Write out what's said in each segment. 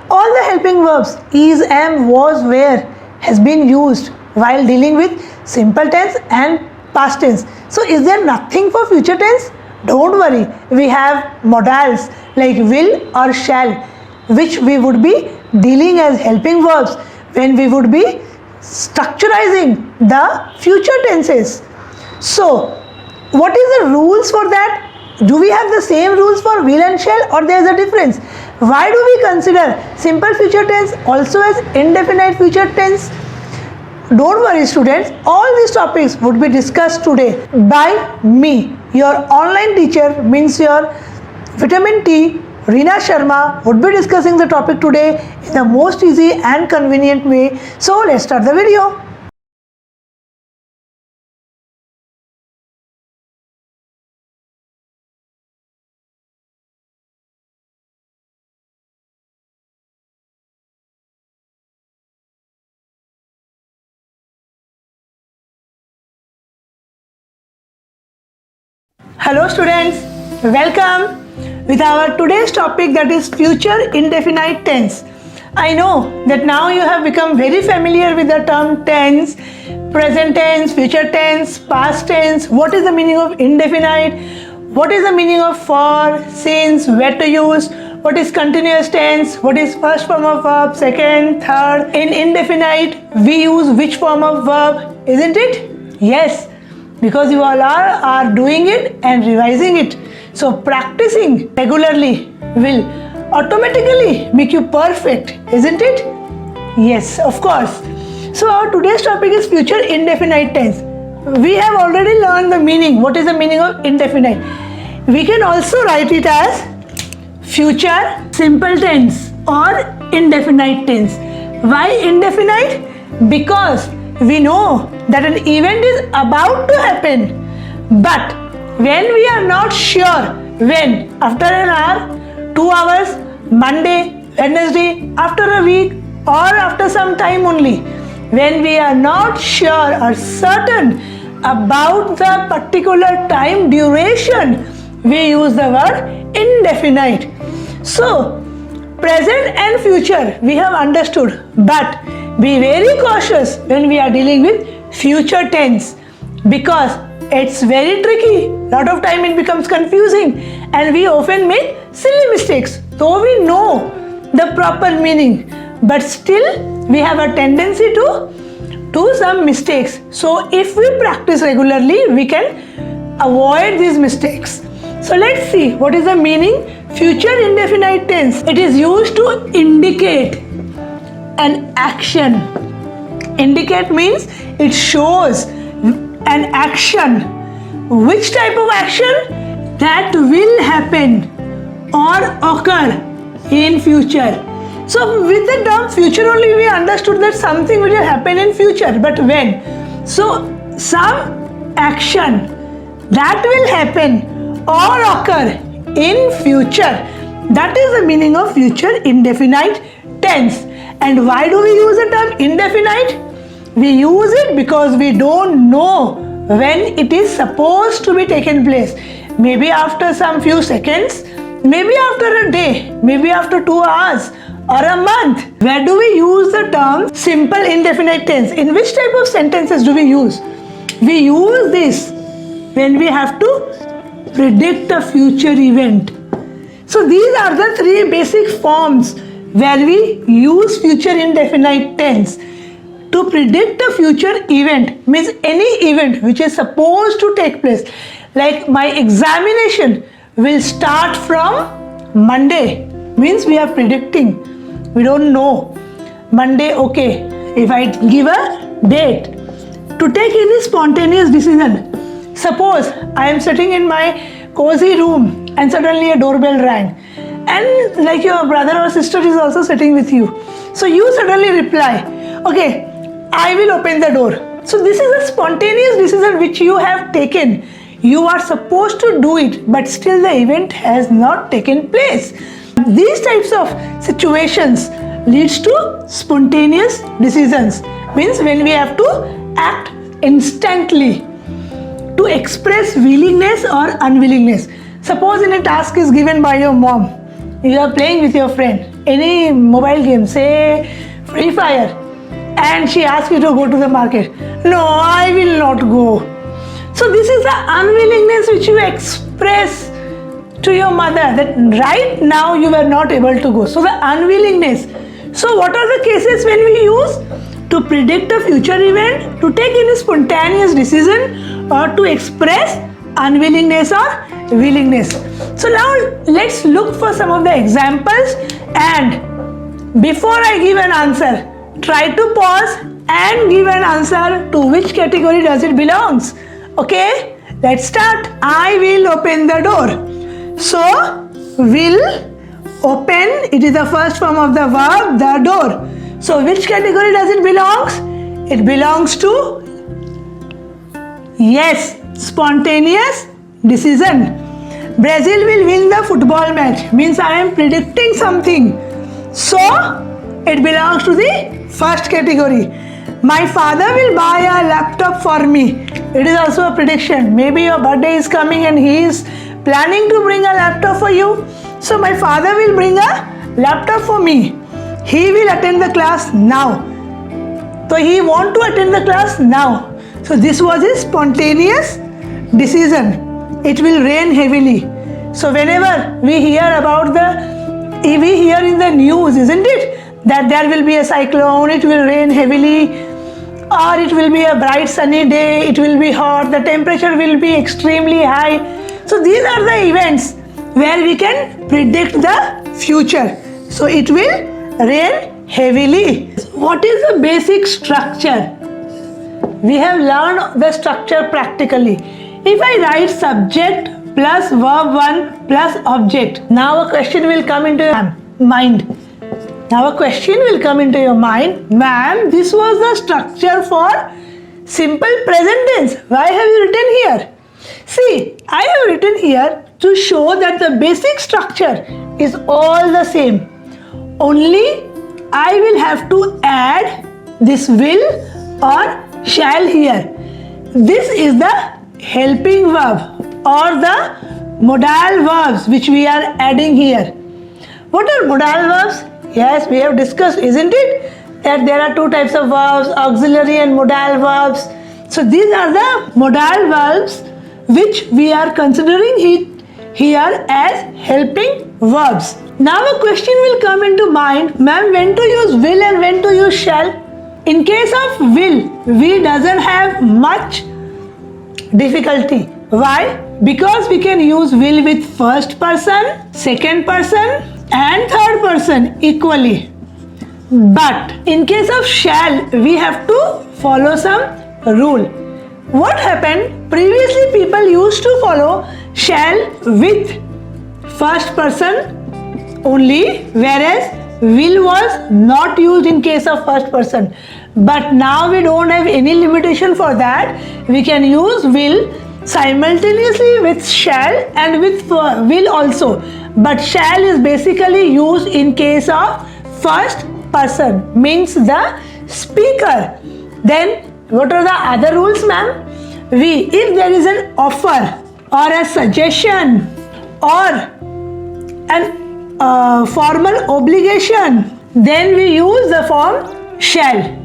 All the helping verbs is, am, was, were has been used while dealing with simple tense and past tense. So is there nothing for future tense? Don't worry, we have modals like will or shall, which we would be dealing as helping verbs when we would be structurizing the future tenses. So what is the rules for that? Do we have the same rules for will and shall, or there is a difference? Why do we consider simple future tense also as indefinite future tense? Don't worry students, all these topics would be discussed today by me, your online teacher, means your vitamin T, Reena Sharma, would be discussing the topic today in the most easy and convenient way. So let's start the video. Hello students, welcome with our today's topic, that is future indefinite tense. I know that now you have become very familiar with the term tense, present tense, future tense, past tense. What is the meaning of indefinite? What is the meaning of for, since, where to use? What is continuous tense? What is first form of verb, second, third? In indefinite, we use which form of verb, isn't it? Yes, because you all are doing it and revising it. So practicing regularly will automatically make you perfect, isn't it? Yes, of course. So our today's topic is future indefinite tense. We have already learned the meaning. What is the meaning of indefinite? We can also write it as future simple tense or indefinite tense. Why indefinite? Because we know that an event is about to happen, but when we are not sure when, after an hour, 2 hours, Monday, Wednesday, after a week, or after some time only, when we are not sure or certain about the particular time duration, we use the word indefinite. So present and future we have understood, but be very cautious when we are dealing with future tense, because it's very tricky. Lot of time it becomes confusing and we often make silly mistakes. Though we know the proper meaning, but still we have a tendency to do some mistakes. So if we practice regularly, we can avoid these mistakes. So let's see what is the meaning future indefinite tense. It is used to indicate an action. Indicate means it shows an action. Which type of action? That will happen or occur in future. So with the term future only we understood that something will happen in future, but when? So some action that will happen or occur in future. That is the meaning of future indefinite tense. And why do we use the term indefinite? We use it because we don't know when it is supposed to be taken place. Maybe after some few seconds, maybe after a day, maybe after 2 hours or a month. Where do we use the term simple indefinite tense? In which type of sentences do we use? We use this when we have to predict a future event. So these are the 3 basic forms where we use future indefinite tense. To predict a future event means any event which is supposed to take place. Like my examination will start from Monday, means we are predicting. We don't know. Monday, okay. If I give a date to take any spontaneous decision. Suppose I am sitting in my cozy room and suddenly a doorbell rang. And like your brother or sister is also sitting with you. So you suddenly reply, okay, I will open the door. So this is a spontaneous decision which you have taken. You are supposed to do it, but still the event has not taken place. These types of situations leads to spontaneous decisions. Means when we have to act instantly to express willingness or unwillingness. Suppose in a task is given by your mom. You are playing with your friend any mobile game, say Free Fire, and she asks you to go to the market. No, I will not go. So this is the unwillingness which you express to your mother, that right now you were not able to go. So the unwillingness. So what are the cases when we use? To predict a future event, to take any spontaneous decision, or to express unwillingness or willingness. So now let's look for some of the examples, and before I give an answer, try to pause and give an answer to which category does it belongs. Okay, let's start. I will open the door. So will, open, it is the first form of the verb, the door. So which category does it belongs? It belongs to, yes, spontaneous decision. Brazil will win the football match, means I am predicting something. So it belongs to the first category. My father will buy a laptop for me. It is also a prediction. Maybe your birthday is coming and he is planning to bring a laptop for you. So my father will bring a laptop for me. He will attend the class now. So he want to attend the class now. So this was his spontaneous decision. It will rain heavily. So whenever we hear about we hear in the news, isn't it, that there will be a cyclone, it will rain heavily, or it will be a bright sunny day, it will be hot, the temperature will be extremely high. So these are the events where we can predict the future. So it will rain heavily. What is the basic structure? We have learned the structure practically. If I write subject plus verb 1 plus object, now a question will come into your mind. Now a question will come into your mind, ma'am, this was the structure for simple present tense. Why have you written here? See, I have written here to show that the basic structure is all the same. Only I will have to add this will or shall here. This is the helping verb or the modal verbs which we are adding here. What are modal verbs? Yes, we have discussed, isn't it, that there are two types of verbs, auxiliary and modal verbs. So these are the modal verbs which we are considering here as helping verbs. Now a question will come into mind, ma'am, when to use will and when to use shall? In case of will, we doesn't have much difficulty. Why? Because we can use will with first person, second person and third person equally. But in case of shall, we have to follow some rule. What happened? Previously people used to follow shall with first person only, whereas will was not used in case of first person. But now we don't have any limitation for that. We can use will simultaneously with shall and with will also. But shall is basically used in case of first person, means the speaker. Then what are the other rules, ma'am? If there is an offer or a suggestion or an formal obligation, then we use the form shall.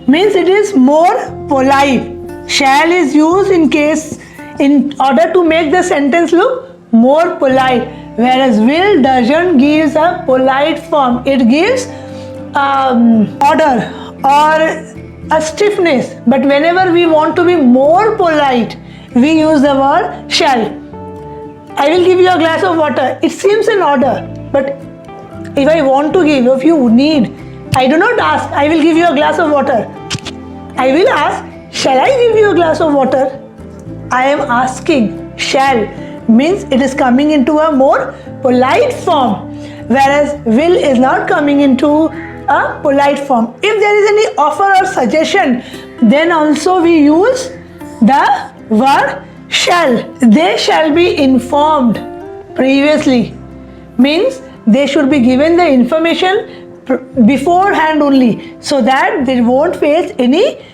Means it is more polite. Shall is used in order to make the sentence look more polite, whereas will doesn't give a polite form. It gives order or a stiffness. But whenever we want to be more polite, we use the word shall. I will give you a glass of water. It seems an order, but if I want to give, if you need, I do not ask, I will give you a glass of water. I will ask, shall I give you a glass of water? I am asking. Shall means it is coming into a more polite form, whereas will is not coming into a polite form. If there is any offer or suggestion, then also we use the word shall. They shall be informed previously, means they should be given the information beforehand only, so that they won't face any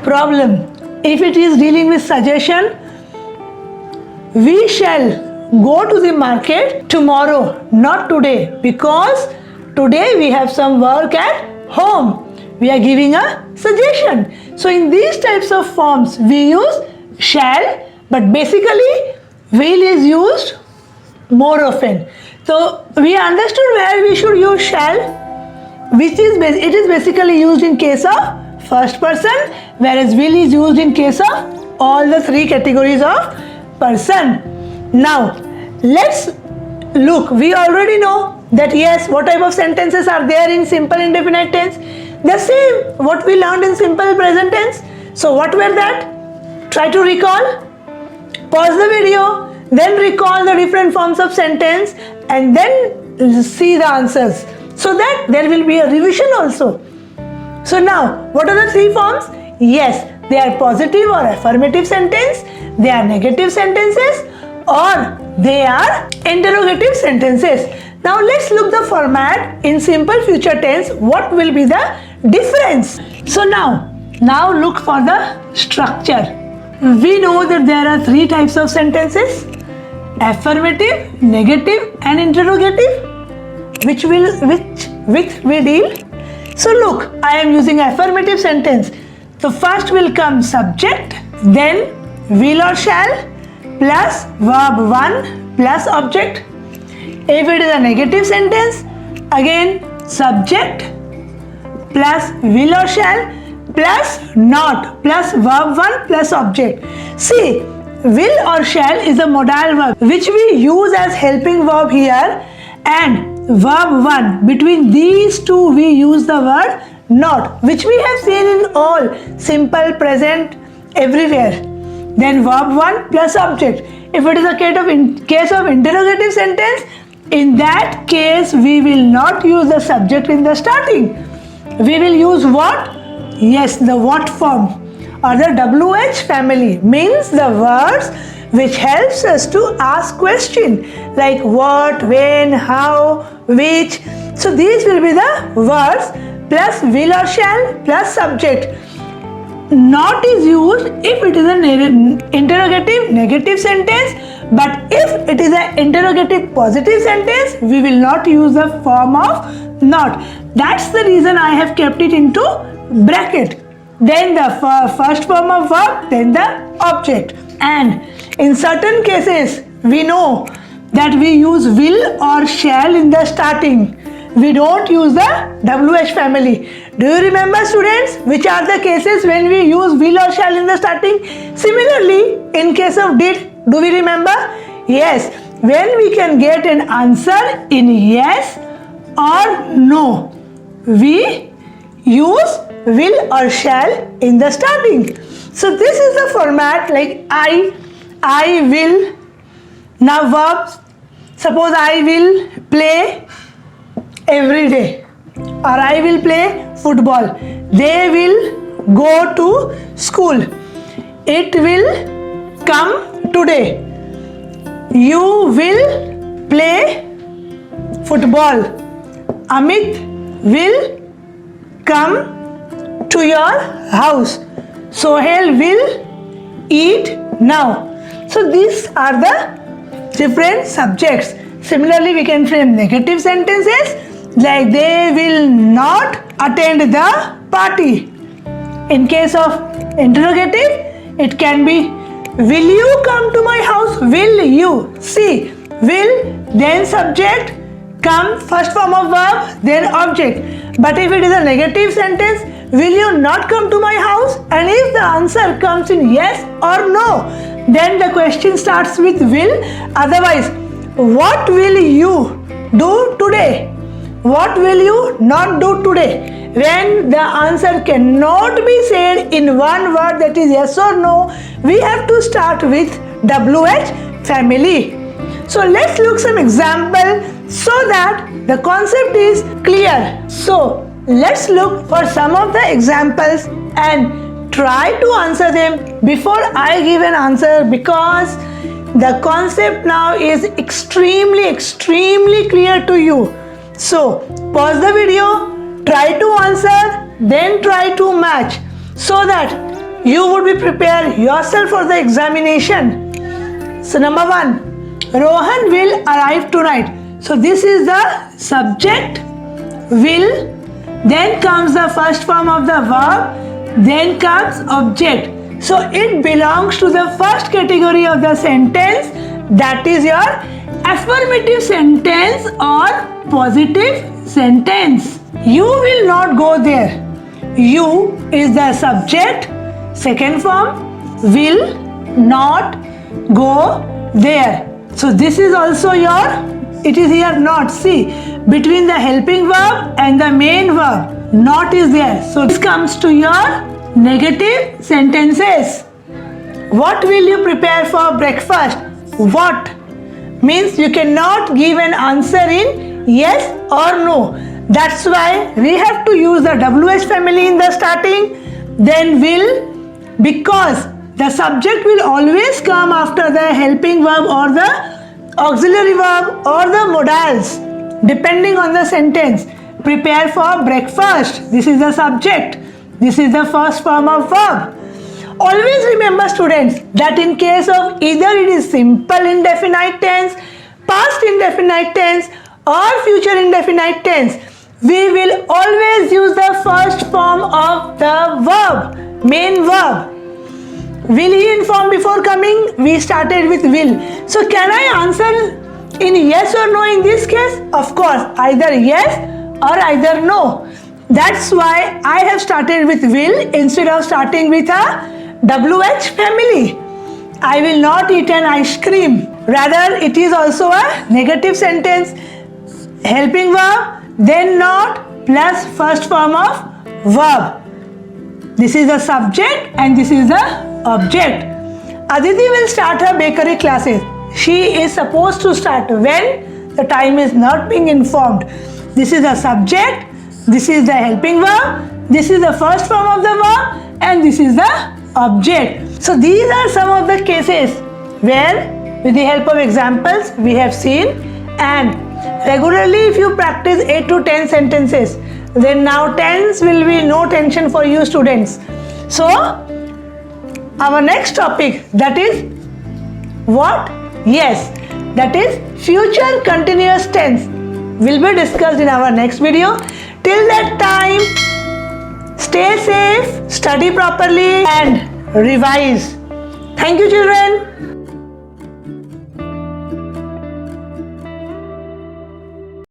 problem. If it is dealing with suggestion, we shall go to the market tomorrow, not today, because today we have some work at home. We are giving a suggestion. So in these types of forms we use shall, but basically will is used more often. So we understood where we should use shall, which is it is basically used in case of first person, whereas will is used in case of all the three categories of person. Now let's look. We already know that yes, what type of sentences are there in simple indefinite tense? The same what we learned in simple present tense. So what were that? Try to recall. Pause the video, then recall the different forms of sentence and then see the answers, so that there will be a revision also. So now, what are the three forms? Yes, they are positive or affirmative sentence, they are negative sentences, or they are interrogative sentences. Now let's look the format in simple future tense. What will be the difference? So now look for the structure. We know that there are three types of sentences: affirmative, negative and interrogative, which we deal. So look, I am using affirmative sentence. So first will come subject, then will or shall plus verb 1 plus object. If it is a negative sentence, again subject plus will or shall plus not plus verb 1 plus object. See, will or shall is a modal verb which we use as helping verb here, and verb 1, between these two we use the word not, which we have seen in all simple present everywhere. Then verb 1 plus object. If it is a case of interrogative sentence, in that case we will not use the subject in the starting. We will use what? Yes, the what form or the WH family, means the words which helps us to ask question like what, when, how, which. So these will be the words plus will or shall plus subject. Not is used if it is an interrogative negative sentence, but if it is an interrogative positive sentence, we will not use the form of not. That's the reason I have kept it into bracket. Then the first form of verb, then the object. And in certain cases, we know that we use will or shall in the starting. We don't use the WH family. Do you remember, students, which are the cases when we use will or shall in the starting? Similarly, in case of did, do we remember? Yes, when we can get an answer in yes or no, we use will or shall in the starting. So this is the format, like I will. Now verbs, suppose I will play every day, or I will play football. They will go to school. It will come today. You will play football. Amit will come to your house. Sohail will eat now. So these are the different subjects. Similarly, we can frame negative sentences like they will not attend the party. In case of interrogative, it can be will you come to my house? Will you? See, will, then subject, come, first form of verb, then object. But if it is a negative sentence, will you not come to my house? And if the answer comes in yes or no, then the question starts with will. Otherwise, what will you do today? What will you not do today? When the answer cannot be said in one word, that is yes or no, we have to start with WH family. So let's look some example so that the concept is clear. So let's look for some of the examples and try to answer them before I give an answer, because the concept now is extremely clear to you. So pause the video, try to answer, then try to match, so that you would be prepared yourself for the examination. So number 1, Rohan will arrive tonight. So this is the subject will, then comes the first form of the verb, then comes object. So it belongs to the first category of the sentence, that is your affirmative sentence or positive sentence. You will not go there. You is the subject, second form, will not go there. So this is also your, it is here not. See, between the helping verb and the main verb, not is there. So this comes to your negative sentences. What will you prepare for breakfast? What means you cannot give an answer in yes or no. That's why we have to use the WH family in the starting, then will, because the subject will always come after the helping verb or the auxiliary verb or the modals, depending on the sentence. Prepare for breakfast. This is the subject. This is the first form of verb. Always remember, students, that in case of either it is simple indefinite tense, past indefinite tense or future indefinite tense, we will always use the first form of the verb, main verb. Will he inform before coming? We started with will. So can I answer in yes or no in this case? Of course, either yes or either no. That's why I have started with will instead of starting with a WH family. I will not eat an ice cream. Rather, it is also a negative sentence. Helping verb, then not, plus first form of verb. This is the subject and this is the object. Aditi will start her bakery classes. She is supposed to start when the time is not being informed. This is the subject, this is the helping verb, this is the first form of the verb, and this is the object. So these are some of the cases where with the help of examples we have seen, and regularly if you practice 8 to 10 sentences, then now tense will be no tension for you students. So our next topic, that is what? Yes, that is future continuous tense, will be discussed in our next video. Till that time, stay safe, study properly and revise. Thank you, children.